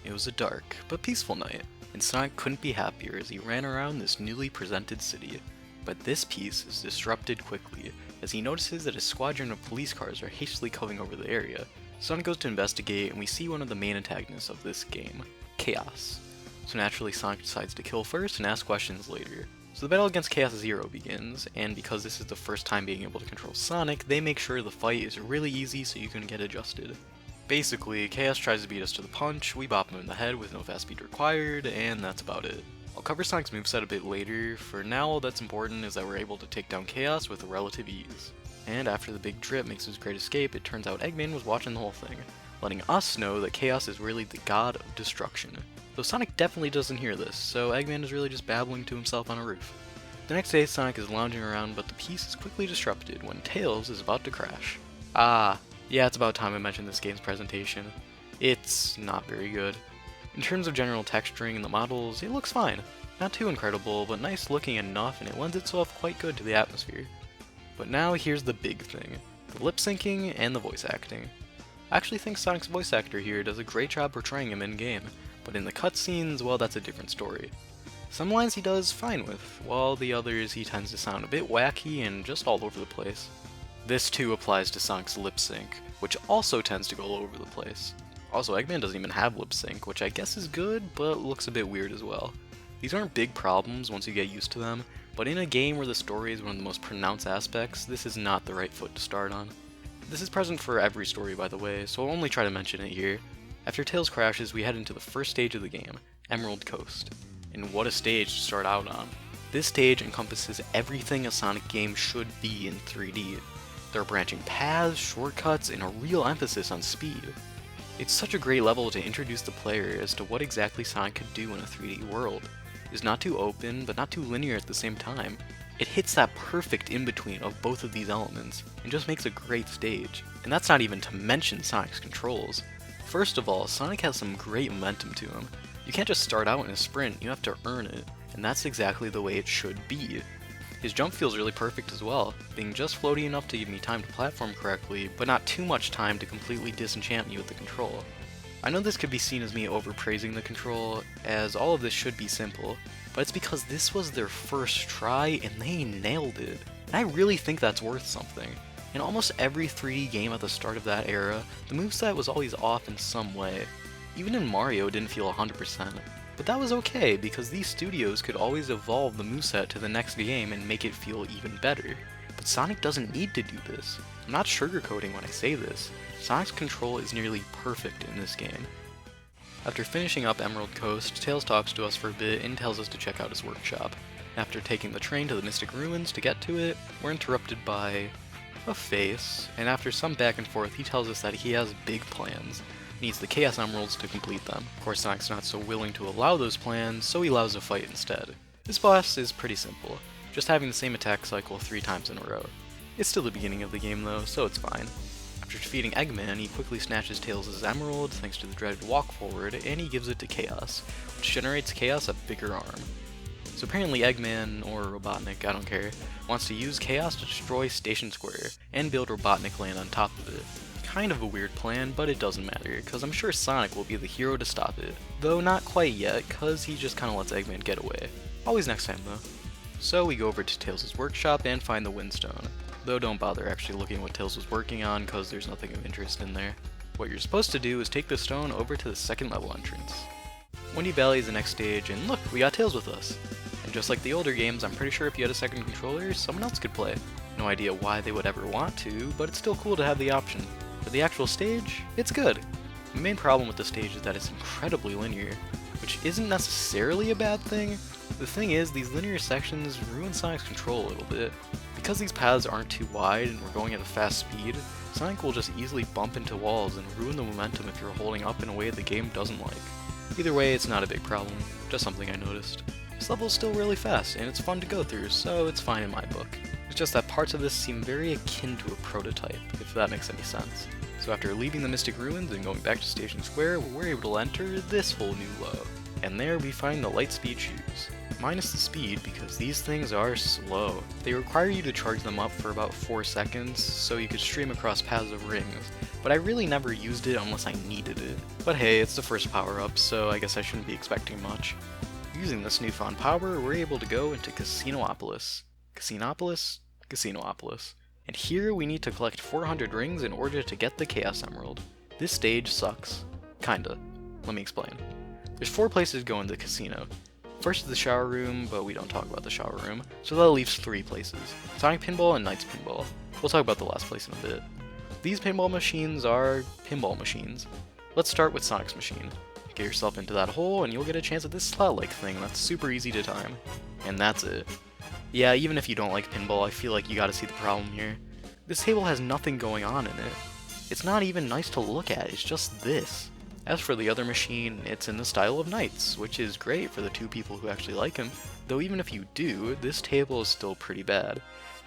It was a dark, but peaceful night, and Sonic couldn't be happier as he ran around this newly presented city. But this peace is disrupted quickly, as he notices that a squadron of police cars are hastily coming over the area. Sonic goes to investigate, and we see one of the main antagonists of this game, Chaos. So naturally Sonic decides to kill first and ask questions later. So the battle against Chaos Zero begins, and because this is the first time being able to control Sonic, they make sure the fight is really easy so you can get adjusted. Basically, Chaos tries to beat us to the punch, we bop him in the head with no fast speed required, and that's about it. I'll cover Sonic's moveset a bit later. For now, all that's important is that we're able to take down Chaos with relative ease. And after the big drip makes his great escape, it turns out Eggman was watching the whole thing, letting us know that Chaos is really the god of destruction. Though Sonic definitely doesn't hear this, so Eggman is really just babbling to himself on a roof. The next day, Sonic is lounging around, but the peace is quickly disrupted when Tails is about to crash. Yeah, it's about time I mentioned this game's presentation. It's not very good. In terms of general texturing and the models, it looks fine. Not too incredible, but nice looking enough, and it lends itself quite good to the atmosphere. But now here's the big thing, the lip syncing and the voice acting. I actually think Sonic's voice actor here does a great job portraying him in-game, but in the cutscenes, well, that's a different story. Some lines he does fine with, while the others he tends to sound a bit wacky and just all over the place. This too applies to Sonic's lip sync, which also tends to go all over the place. Also, Eggman doesn't even have lip sync, which I guess is good, but looks a bit weird as well. These aren't big problems once you get used to them, but in a game where the story is one of the most pronounced aspects, this is not the right foot to start on. This is present for every story, by the way, so I'll only try to mention it here. After Tails crashes, we head into the first stage of the game, Emerald Coast. And what a stage to start out on. This stage encompasses everything a Sonic game should be in 3D. There are branching paths, shortcuts, and a real emphasis on speed. It's such a great level to introduce the player as to what exactly Sonic could do in a 3D world. It's not too open, but not too linear at the same time. It hits that perfect in-between of both of these elements, and just makes a great stage. And that's not even to mention Sonic's controls. First of all, Sonic has some great momentum to him. You can't just start out in a sprint, you have to earn it, and that's exactly the way it should be. His jump feels really perfect as well, being just floaty enough to give me time to platform correctly, but not too much time to completely disenchant me with the control. I know this could be seen as me overpraising the control, as all of this should be simple, but it's because this was their first try and they nailed it, and I really think that's worth something. In almost every 3D game at the start of that era, the moveset was always off in some way. Even in Mario it didn't feel 100%. But that was okay, because these studios could always evolve the moveset to the next game and make it feel even better. But Sonic doesn't need to do this. I'm not sugarcoating when I say this. Sonic's control is nearly perfect in this game. After finishing up Emerald Coast, Tails talks to us for a bit and tells us to check out his workshop. After taking the train to the Mystic Ruins to get to it, we're interrupted by a face, and after some back and forth he tells us that he has big plans. Needs the Chaos Emeralds to complete them. Of course, Sonic's not so willing to allow those plans, so he allows a fight instead. This boss is pretty simple, just having the same attack cycle 3 times in a row. It's still the beginning of the game though, so it's fine. After defeating Eggman, he quickly snatches Tails' emerald thanks to the dreaded walk forward, and he gives it to Chaos, which generates Chaos a bigger arm. So apparently Eggman, or Robotnik, I don't care, wants to use Chaos to destroy Station Square, and build Robotnik Land on top of it. Kind of a weird plan, but it doesn't matter, cause I'm sure Sonic will be the hero to stop it. Though not quite yet, cause he just kinda lets Eggman get away. Always next time though. So we go over to Tails' workshop and find the Windstone. Though don't bother actually looking what Tails was working on, cause there's nothing of interest in there. What you're supposed to do is take the stone over to the second level entrance. Windy Valley is the next stage, and look, we got Tails with us. And just like the older games, I'm pretty sure if you had a second controller, someone else could play. No idea why they would ever want to, but it's still cool to have the option. For the actual stage, it's good. The main problem with the stage is that it's incredibly linear, which isn't necessarily a bad thing. The thing is, these linear sections ruin Sonic's control a little bit. Because these paths aren't too wide and we're going at a fast speed, Sonic will just easily bump into walls and ruin the momentum if you're holding up in a way the game doesn't like. Either way, it's not a big problem, just something I noticed. This level is still really fast, and it's fun to go through, so it's fine in my book. It's just that parts of this seem very akin to a prototype, if that makes any sense. So after leaving the Mystic Ruins and going back to Station Square, we're able to enter this whole new low. And there we find the Lightspeed shoes. minus the speed because these things are slow. They require you to charge them up for about 4 seconds so you could stream across paths of rings, but I really never used it unless I needed it. But hey, it's the first power up, so I guess I shouldn't be expecting much. Using this newfound power, we're able to go into Casinopolis. Casinopolis? Casinopolis. And here we need to collect 400 rings in order to get the Chaos Emerald. This stage sucks. Kinda. Let me explain. There's 4 places to go in the casino. First is the shower room, but we don't talk about the shower room, so that leaves 3 places. Sonic Pinball and Knights Pinball. We'll talk about the last place in a bit. These pinball machines are pinball machines. Let's start with Sonic's machine. Get yourself into that hole and you'll get a chance at this slot-like thing that's super easy to time. And that's it. Yeah, even if you don't like pinball, I feel like you gotta see the problem here. This table has nothing going on in it. It's not even nice to look at, it's just this. As for the other machine, it's in the style of Knights, which is great for the 2 people who actually like him, though even if you do, this table is still pretty bad.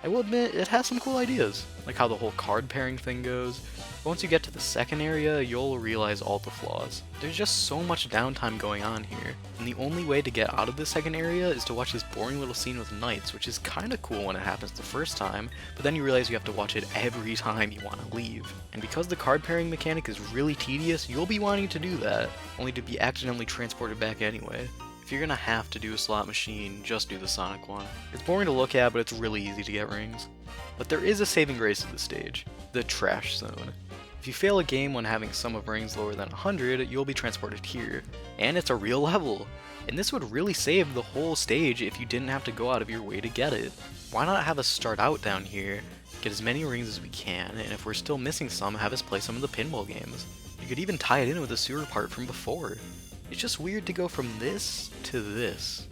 I will admit, it has some cool ideas, like how the whole card pairing thing goes. But once you get to the second area, you'll realize all the flaws. There's just so much downtime going on here, and the only way to get out of the second area is to watch this boring little scene with Knights, which is kinda cool when it happens the first time, but then you realize you have to watch it every time you want to leave. And because the card pairing mechanic is really tedious, you'll be wanting to do that, only to be accidentally transported back anyway. If you're gonna have to do a slot machine, just do the Sonic one. It's boring to look at, but it's really easy to get rings. But there is a saving grace to this stage, the Trash Zone. If you fail a game when having sum of rings lower than 100, you'll be transported here. And it's a real level! And this would really save the whole stage if you didn't have to go out of your way to get it. Why not have us start out down here, get as many rings as we can, and if we're still missing some, have us play some of the pinball games. You could even tie it in with the sewer part from before. It's just weird to go from this to this.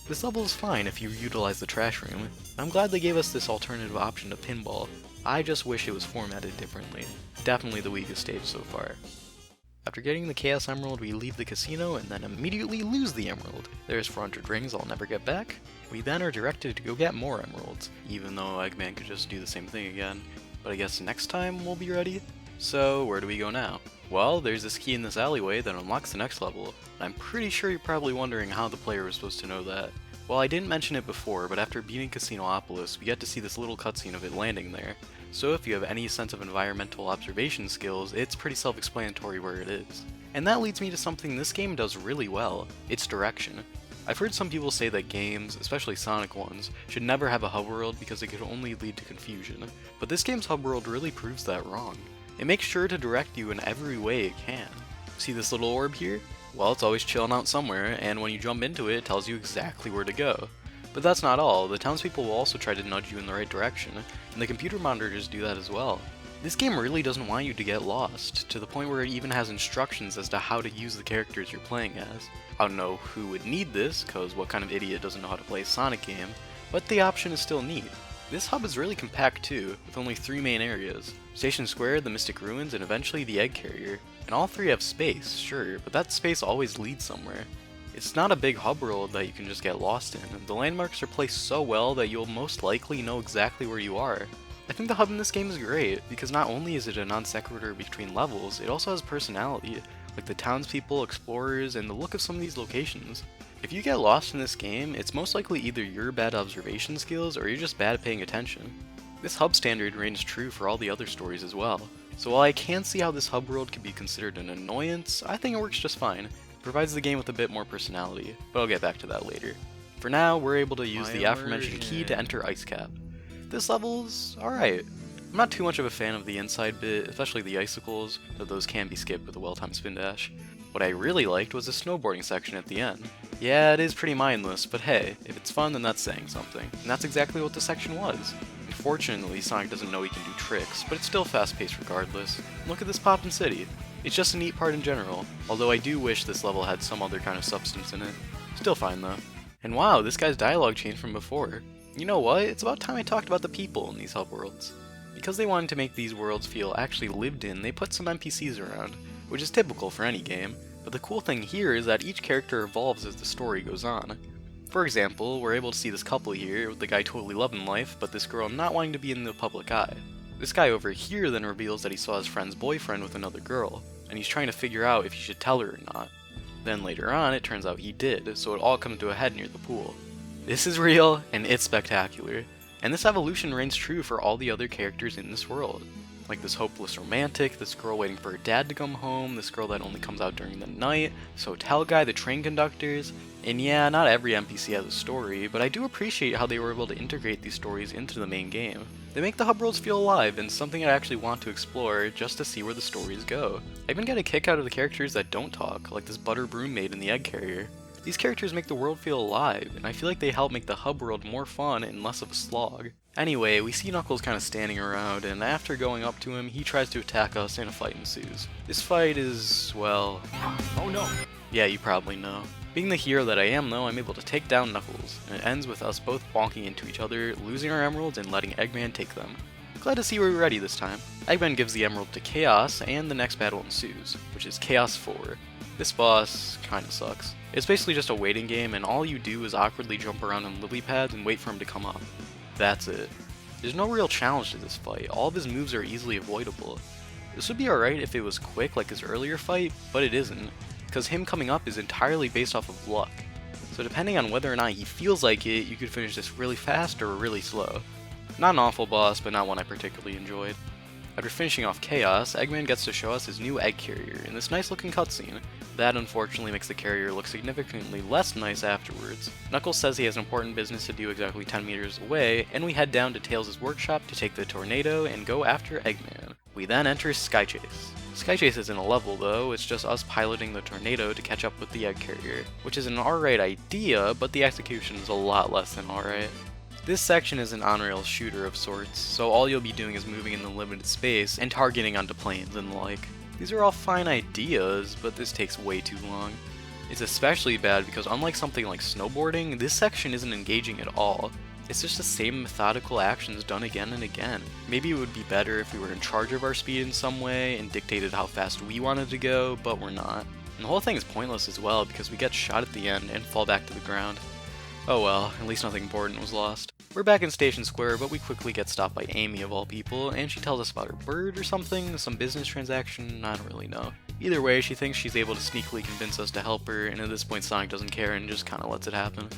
This level is fine if you utilize the trash room. I'm glad they gave us this alternative option to pinball. I just wish it was formatted differently. Definitely the weakest stage so far. After getting the Chaos Emerald, we leave the casino and then immediately lose the emerald. There's 400 rings I'll never get back. We then are directed to go get more emeralds, even though Eggman could just do the same thing again. But I guess next time we'll be ready? So where do we go now? Well, there's this key in this alleyway that unlocks the next level, and I'm pretty sure you're probably wondering how the player was supposed to know that. Well, I didn't mention it before, but after beating Casinopolis, we get to see this little cutscene of it landing there. So if you have any sense of environmental observation skills, it's pretty self-explanatory where it is. And that leads me to something this game does really well, its direction. I've heard some people say that games, especially Sonic ones, should never have a hub world because it could only lead to confusion, but this game's hub world really proves that wrong. It makes sure to direct you in every way it can. See this little orb here? Well, it's always chilling out somewhere, and when you jump into it, it tells you exactly where to go. But that's not all, the townspeople will also try to nudge you in the right direction, and the computer monitors do that as well. This game really doesn't want you to get lost, to the point where it even has instructions as to how to use the characters you're playing as. I don't know who would need this, cause what kind of idiot doesn't know how to play a Sonic game, but the option is still neat. This hub is really compact too, with only 3 main areas. Station Square, the Mystic Ruins, and eventually the Egg Carrier. And all 3 have space, sure, but that space always leads somewhere. It's not a big hub world that you can just get lost in, and the landmarks are placed so well that you'll most likely know exactly where you are. I think the hub in this game is great, because not only is it a non sequitur between levels, it also has personality, like the townspeople, explorers, and the look of some of these locations. If you get lost in this game, it's most likely either your bad observation skills or you're just bad at paying attention. This hub standard reigns true for all the other stories as well, so while I can see how this hub world could be considered an annoyance, I think it works just fine. It provides the game with a bit more personality, but I'll get back to that later. For now, we're able to use the aforementioned key to enter Ice Cap. This level's alright. I'm not too much of a fan of the inside bit, especially the icicles, though those can be skipped with a well-timed spin dash. What I really liked was the snowboarding section at the end. Yeah, it is pretty mindless, but hey, if it's fun then that's saying something, and that's exactly what the section was. Unfortunately, Sonic doesn't know he can do tricks, but it's still fast-paced regardless. Look at this Poppin' City. It's just a neat part in general, although I do wish this level had some other kind of substance in it. Still fine though. And wow, this guy's dialogue changed from before. You know what, it's about time I talked about the people in these hub worlds. Because they wanted to make these worlds feel actually lived in, they put some NPCs around, which is typical for any game, but the cool thing here is that each character evolves as the story goes on. For example, we're able to see this couple here, with the guy totally loving life, but this girl not wanting to be in the public eye. This guy over here then reveals that he saw his friend's boyfriend with another girl, and he's trying to figure out if he should tell her or not. Then later on, it turns out he did, so it all comes to a head near the pool. This is real, and it's spectacular. And this evolution reigns true for all the other characters in this world. Like this hopeless romantic, this girl waiting for her dad to come home, this girl that only comes out during the night, this hotel guy, the train conductors. And yeah, not every NPC has a story, but I do appreciate how they were able to integrate these stories into the main game. They make the hub worlds feel alive and something I actually want to explore just to see where the stories go. I even get a kick out of the characters that don't talk, like this butter broom maid and the egg carrier. These characters make the world feel alive, and I feel like they help make the hub world more fun and less of a slog. Anyway, we see Knuckles kind of standing around, and after going up to him, he tries to attack us and a fight ensues. This fight is, well... oh no! Yeah, you probably know. Being the hero that I am though, I'm able to take down Knuckles, and it ends with us both bonking into each other, losing our emeralds and letting Eggman take them. Glad to see we're ready this time. Eggman gives the emerald to Chaos, and the next battle ensues, which is Chaos 4. This boss kinda sucks. It's basically just a waiting game, and all you do is awkwardly jump around on lily pads and wait for him to come up. That's it. There's no real challenge to this fight, all of his moves are easily avoidable. This would be alright if it was quick like his earlier fight, but it isn't, because him coming up is entirely based off of luck. So depending on whether or not he feels like it, you could finish this really fast or really slow. Not an awful boss, but not one I particularly enjoyed. After finishing off Chaos, Eggman gets to show us his new egg carrier in this nice looking cutscene. That unfortunately makes the carrier look significantly less nice afterwards. Knuckles says he has important business to do exactly 10 meters away, and we head down to Tails' workshop to take the tornado and go after Eggman. We then enter Sky Chase. Sky Chase isn't a level though, it's just us piloting the tornado to catch up with the egg carrier, which is an alright idea, but the execution is a lot less than alright. This section is an on-rails shooter of sorts, so all you'll be doing is moving in the limited space and targeting onto planes and the like. These are all fine ideas, but this takes way too long. It's especially bad because unlike something like snowboarding, this section isn't engaging at all. It's just the same methodical actions done again and again. Maybe it would be better if we were in charge of our speed in some way and dictated how fast we wanted to go, but we're not. And the whole thing is pointless as well because we get shot at the end and fall back to the ground. Oh well, at least nothing important was lost. We're back in Station Square, but we quickly get stopped by Amy of all people, and she tells us about her bird or something, some business transaction, I don't really know. Either way, she thinks she's able to sneakily convince us to help her, and at this point Sonic doesn't care and just kinda lets it happen.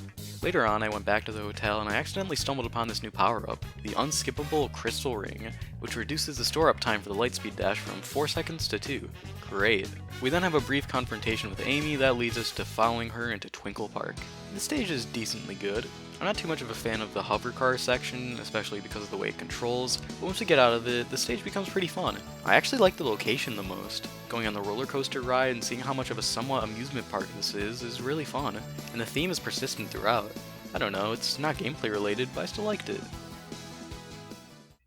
Later on, I went back to the hotel and I accidentally stumbled upon this new power-up, the unskippable Crystal Ring, which reduces the store-up time for the Lightspeed Dash from 4 seconds to 2. Great. We then have a brief confrontation with Amy that leads us to following her into Twinkle Park. The stage is decently good. I'm not too much of a fan of the hover car section, especially because of the way it controls, but once we get out of it, the stage becomes pretty fun. I actually like the location the most. Going on the roller coaster ride and seeing how much of a somewhat amusement park this is really fun, and the theme is persistent throughout. I don't know, it's not gameplay related, but I still liked it.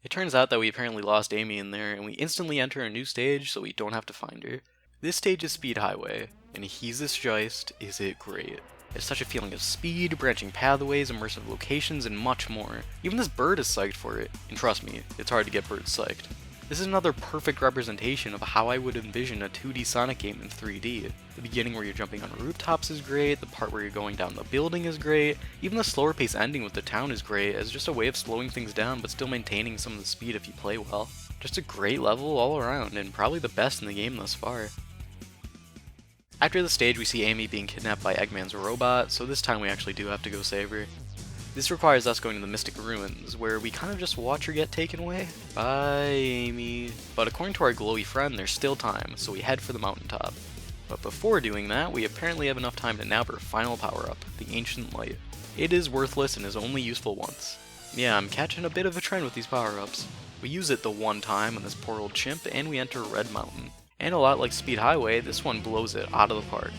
It turns out that we apparently lost Amy in there, and we instantly enter a new stage so we don't have to find her. This stage is Speed Highway, and he's this joist, is it great. It's such a feeling of speed, branching pathways, immersive locations, and much more. Even this bird is psyched for it, and trust me, it's hard to get birds psyched. This is another perfect representation of how I would envision a 2D Sonic game in 3D. The beginning where you're jumping on rooftops is great, the part where you're going down the building is great, even the slower pace ending with the town is great as just a way of slowing things down but still maintaining some of the speed if you play well. Just a great level all around, and probably the best in the game thus far. After the stage, we see Amy being kidnapped by Eggman's robot, so this time we actually do have to go save her. This requires us going to the Mystic Ruins, where we kind of just watch her get taken away. Bye, Amy. But according to our glowy friend, there's still time, so we head for the mountaintop. But before doing that, we apparently have enough time to nab her final power-up, the Ancient Light. It is worthless and is only useful once. Yeah, I'm catching a bit of a trend with these power-ups. We use it the one time on this poor old chimp, and we enter Red Mountain. And a lot like Speed Highway, this one blows it out of the park.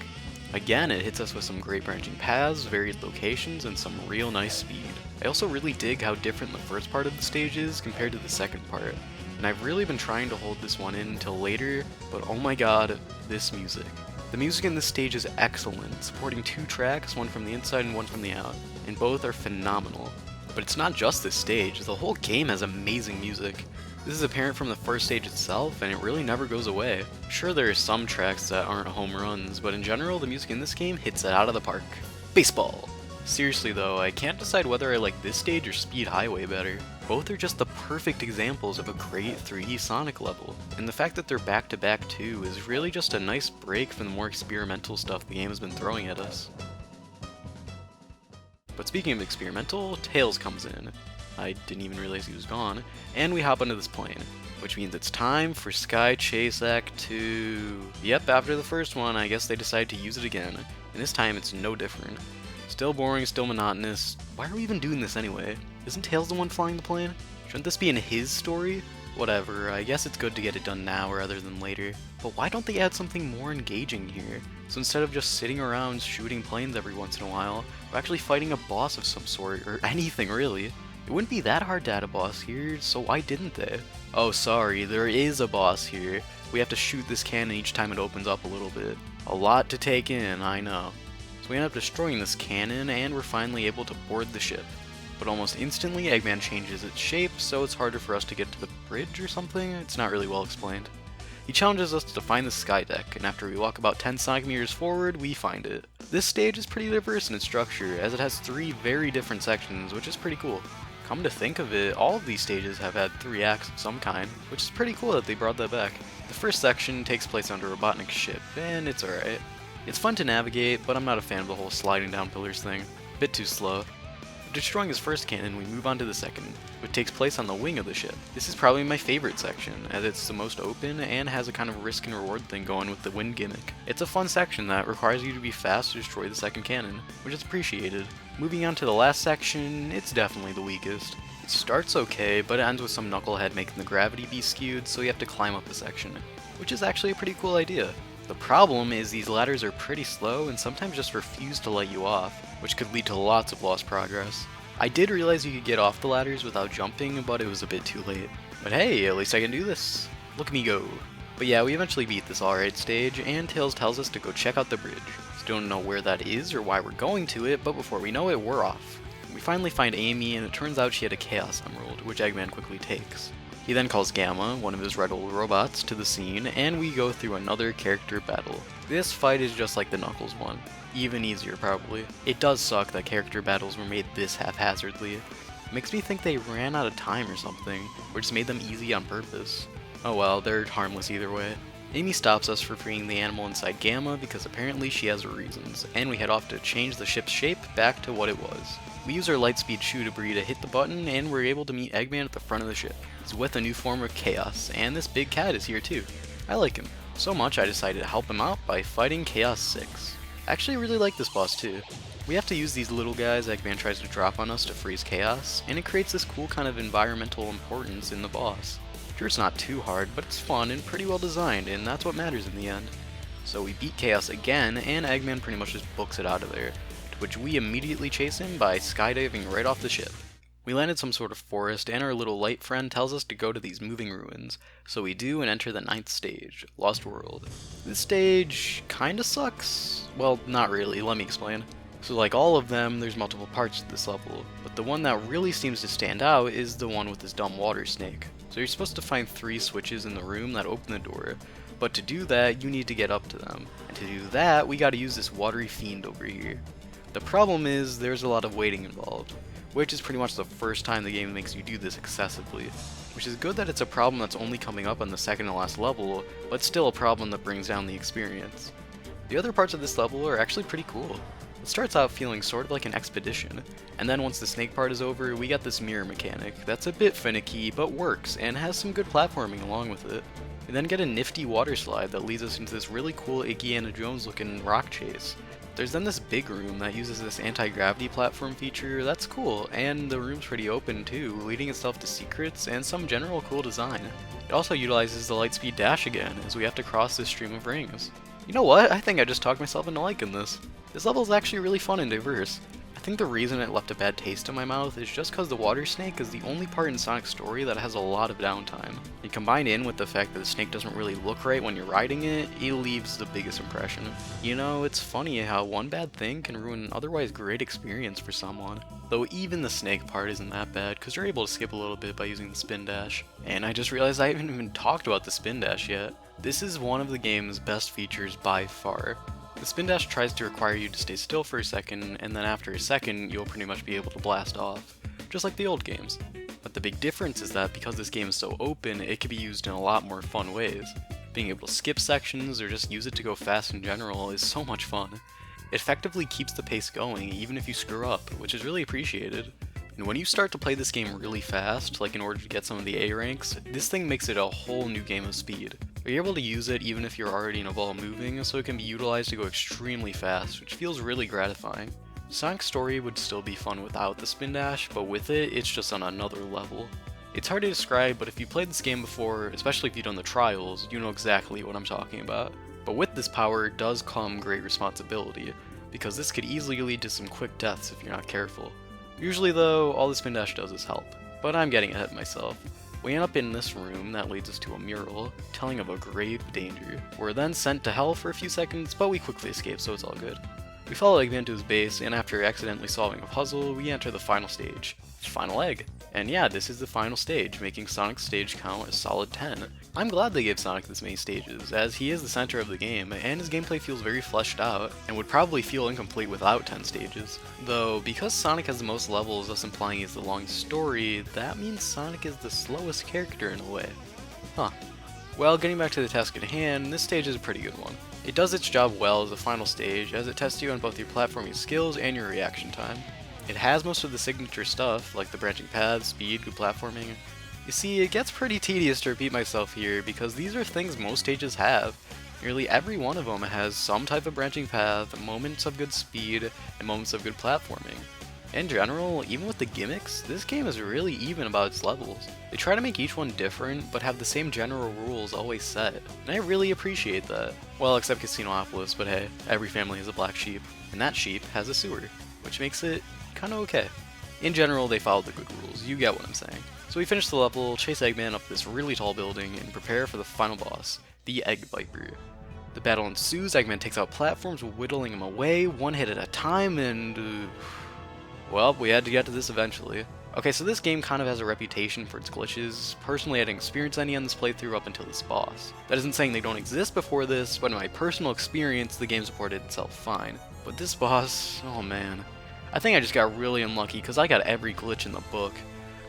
Again, it hits us with some great branching paths, varied locations, and some real nice speed. I also really dig how different the first part of the stage is compared to the second part. And I've really been trying to hold this one in until later, but oh my god, this music. The music in this stage is excellent, supporting 2 tracks, one from the inside and one from the out, and both are phenomenal. But it's not just this stage, the whole game has amazing music. This is apparent from the first stage itself, and it really never goes away. Sure, there are some tracks that aren't home runs, but in general, the music in this game hits it out of the park. Baseball! Seriously though, I can't decide whether I like this stage or Speed Highway better. Both are just the perfect examples of a great 3D Sonic level, and the fact that they're back-to-back too is really just a nice break from the more experimental stuff the game has been throwing at us. But speaking of experimental, Tails comes in. I didn't even realize he was gone, and we hop onto this plane, which means it's time for Sky Chase Act 2. Yep, after the first one, I guess they decided to use it again, and this time it's no different. Still boring, still monotonous. Why are we even doing this anyway? Isn't Tails the one flying the plane? Shouldn't this be in his story? Whatever, I guess it's good to get it done now rather than later. But why don't they add something more engaging here? So instead of just sitting around shooting planes every once in a while, we're actually fighting a boss of some sort, or anything really. It wouldn't be that hard to add a boss here, so why didn't they? Oh sorry, there is a boss here. We have to shoot this cannon each time it opens up a little bit. A lot to take in, I know. So we end up destroying this cannon, and we're finally able to board the ship. But almost instantly, Eggman changes its shape, so it's harder for us to get to the bridge or something. It's not really well explained. He challenges us to find the sky deck, and after we walk about 10 Sonic meters forward, we find it. This stage is pretty diverse in its structure, as it has 3 very different sections, which is pretty cool. Come to think of it, all of these stages have had 3 acts of some kind, which is pretty cool that they brought that back. The first section takes place on a Robotnik ship, and it's alright. It's fun to navigate, but I'm not a fan of the whole sliding down pillars thing. A bit too slow. Destroying his first cannon, we move on to the second, which takes place on the wing of the ship. This is probably my favorite section, as it's the most open and has a kind of risk and reward thing going with the wind gimmick. It's a fun section that requires you to be fast to destroy the second cannon, which is appreciated. Moving on to the last section, it's definitely the weakest. It starts okay, but it ends with some knucklehead making the gravity be skewed, so you have to climb up the section, which is actually a pretty cool idea. The problem is these ladders are pretty slow and sometimes just refuse to let you off, which could lead to lots of lost progress. I did realize you could get off the ladders without jumping, but it was a bit too late. But hey, at least I can do this. Look at me go. But yeah, we eventually beat this alright stage, and Tails tells us to go check out the bridge. Still don't know where that is or why we're going to it, but before we know it, we're off. We finally find Amy, and it turns out she had a Chaos Emerald, which Eggman quickly takes. He then calls Gamma, one of his red old robots, to the scene, and we go through another character battle. This fight is just like the Knuckles one. Even easier, probably. It does suck that character battles were made this haphazardly. It makes me think they ran out of time or something, or just made them easy on purpose. Oh well, they're harmless either way. Amy stops us for freeing the animal inside Gamma because apparently she has her reasons, and we head off to change the ship's shape back to what it was. We use our Lightspeed shoe debris to hit the button, and we're able to meet Eggman at the front of the ship. He's with a new form of Chaos, and this big cat is here too. I like him. So much I decided to help him out by fighting Chaos 6. I actually really like this boss too. We have to use these little guys Eggman tries to drop on us to freeze Chaos, and it creates this cool kind of environmental importance in the boss. Sure, it's not too hard, but it's fun and pretty well designed, and that's what matters in the end. So we beat Chaos again, and Eggman pretty much just books it out of there, to which we immediately chase him by skydiving right off the ship. We landed some sort of forest, and our little light friend tells us to go to these moving ruins, so we do and enter the 9th stage, Lost World. This stage kinda sucks. Well, not really, let me explain. So like all of them, there's multiple parts to this level, but the one that really seems to stand out is the one with this dumb water snake. So you're supposed to find 3 switches in the room that open the door, but to do that, you need to get up to them. And to do that, we gotta use this watery fiend over here. The problem is, there's a lot of waiting involved, which is pretty much the first time the game makes you do this excessively. Which is good that it's a problem that's only coming up on the second to last level, but still a problem that brings down the experience. The other parts of this level are actually pretty cool. It starts out feeling sort of like an expedition, and then once the snake part is over, we got this mirror mechanic that's a bit finicky, but works, and has some good platforming along with it. We then get a nifty water slide that leads us into this really cool Indiana Jones looking rock chase. There's then this big room that uses this anti-gravity platform feature that's cool, and the room's pretty open too, leading itself to secrets and some general cool design. It also utilizes the Lightspeed dash again, as we have to cross this stream of rings. You know what? I think I just talked myself into liking this. This level is actually really fun and diverse. I think the reason it left a bad taste in my mouth is just because the water snake is the only part in Sonic's story that has a lot of downtime. And combined in with the fact that the snake doesn't really look right when you're riding it, it leaves the biggest impression. You know, it's funny how one bad thing can ruin an otherwise great experience for someone. Though even the snake part isn't that bad, because you're able to skip a little bit by using the spin dash. And I just realized I haven't even talked about the spin dash yet. This is one of the game's best features by far. The spin dash tries to require you to stay still for a second, and then after a second, you'll pretty much be able to blast off, just like the old games. But But the big difference is that because this game is so open, it can be used in a lot more fun ways. Being able to skip sections or just use it to go fast in general is so much fun. It effectively keeps the pace going even if you screw up, which is really appreciated. And when you start to play this game really fast, like in order to get some of the A ranks, this thing makes it a whole new game of speed. You're able to use it even if you're already in a ball moving, so it can be utilized to go extremely fast, which feels really gratifying. Sonic's story would still be fun without the spin dash, but with it, it's just on another level. It's hard to describe, but if you played this game before, especially if you've done the trials, you know exactly what I'm talking about. But with this power does come great responsibility, because this could easily lead to some quick deaths if you're not careful. Usually though, all the spin dash does is help, but I'm getting ahead of myself. We end up in this room that leads us to a mural, telling of a grave danger. We're then sent to hell for a few seconds, but we quickly escape, so it's all good. We follow Eggman to his base, and after accidentally solving a puzzle, we enter the final stage. Final Egg. And yeah, this is the final stage, making Sonic's stage count a solid 10. I'm glad they gave Sonic this many stages, as he is the center of the game, and his gameplay feels very fleshed out, and would probably feel incomplete without 10 stages. Though, because Sonic has the most levels, thus implying he has the longest story, that means Sonic is the slowest character in a way. Huh. Well, getting back to the task at hand, this stage is a pretty good one. It does its job well as a final stage, as it tests you on both your platforming skills and your reaction time. It has most of the signature stuff, like the branching paths, speed, good platforming. You see, it gets pretty tedious to repeat myself here, because these are things most stages have. Nearly every one of them has some type of branching path, moments of good speed, and moments of good platforming. In general, even with the gimmicks, this game is really even about its levels. They try to make each one different, but have the same general rules always set, and I really appreciate that. Well, except Casinopolis, but hey, every family has a black sheep, and that sheep has a sewer, which makes it kinda okay. In general, they followed the good rules, you get what I'm saying. So we finish the level, chase Eggman up this really tall building, and prepare for the final boss, the Egg Viper. The battle ensues, Eggman takes out platforms, whittling him away, one hit at a time, and well, we had to get to this eventually. Okay, so this game kind of has a reputation for its glitches. Personally, I didn't experience any on this playthrough up until this boss. That isn't saying they don't exist before this, but in my personal experience, the game supported itself fine. But this boss, oh man. I think I just got really unlucky because I got every glitch in the book.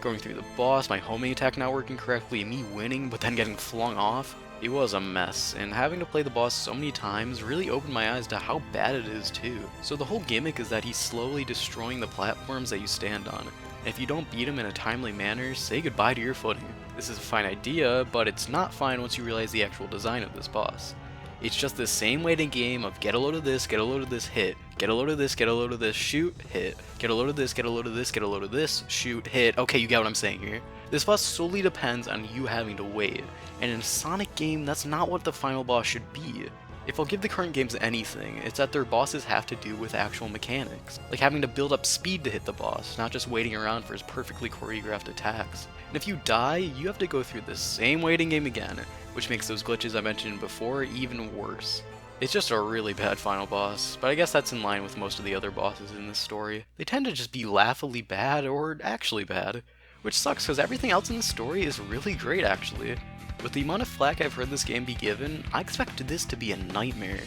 Going through the boss, my homing attack not working correctly, me winning but then getting flung off. It was a mess, and having to play the boss so many times really opened my eyes to how bad it is too. So the whole gimmick is that he's slowly destroying the platforms that you stand on. And if you don't beat him in a timely manner, say goodbye to your footing. This is a fine idea, but it's not fine once you realize the actual design of this boss. It's just the same waiting game of get a load of this, get a load of this, hit. Get a load of this, get a load of this, shoot, hit. Get a load of this, get a load of this, get a load of this, shoot, hit. Okay, you get what I'm saying here. This boss solely depends on you having to wait, and in a Sonic game, that's not what the final boss should be. If I'll give the current games anything, it's that their bosses have to do with actual mechanics, like having to build up speed to hit the boss, not just waiting around for his perfectly choreographed attacks. And if you die, you have to go through the same waiting game again, which makes those glitches I mentioned before even worse. It's just a really bad final boss, but I guess that's in line with most of the other bosses in this story. They tend to just be laughably bad or actually bad, which sucks because everything else in the story is really great actually. With the amount of flack I've heard this game be given, I expected this to be a nightmare.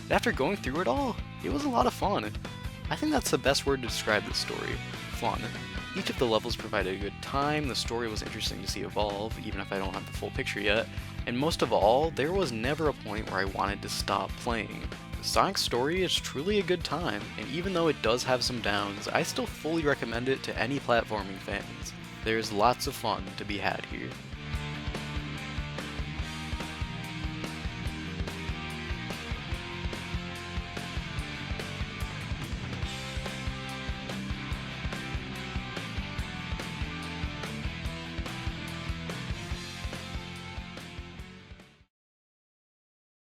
But after going through it all, it was a lot of fun. I think that's the best word to describe this story. Fun. Each of the levels provided a good time, the story was interesting to see evolve, even if I don't have the full picture yet, and most of all, there was never a point where I wanted to stop playing. Sonic's story is truly a good time, and even though it does have some downs, I still fully recommend it to any platforming fans. There's lots of fun to be had here.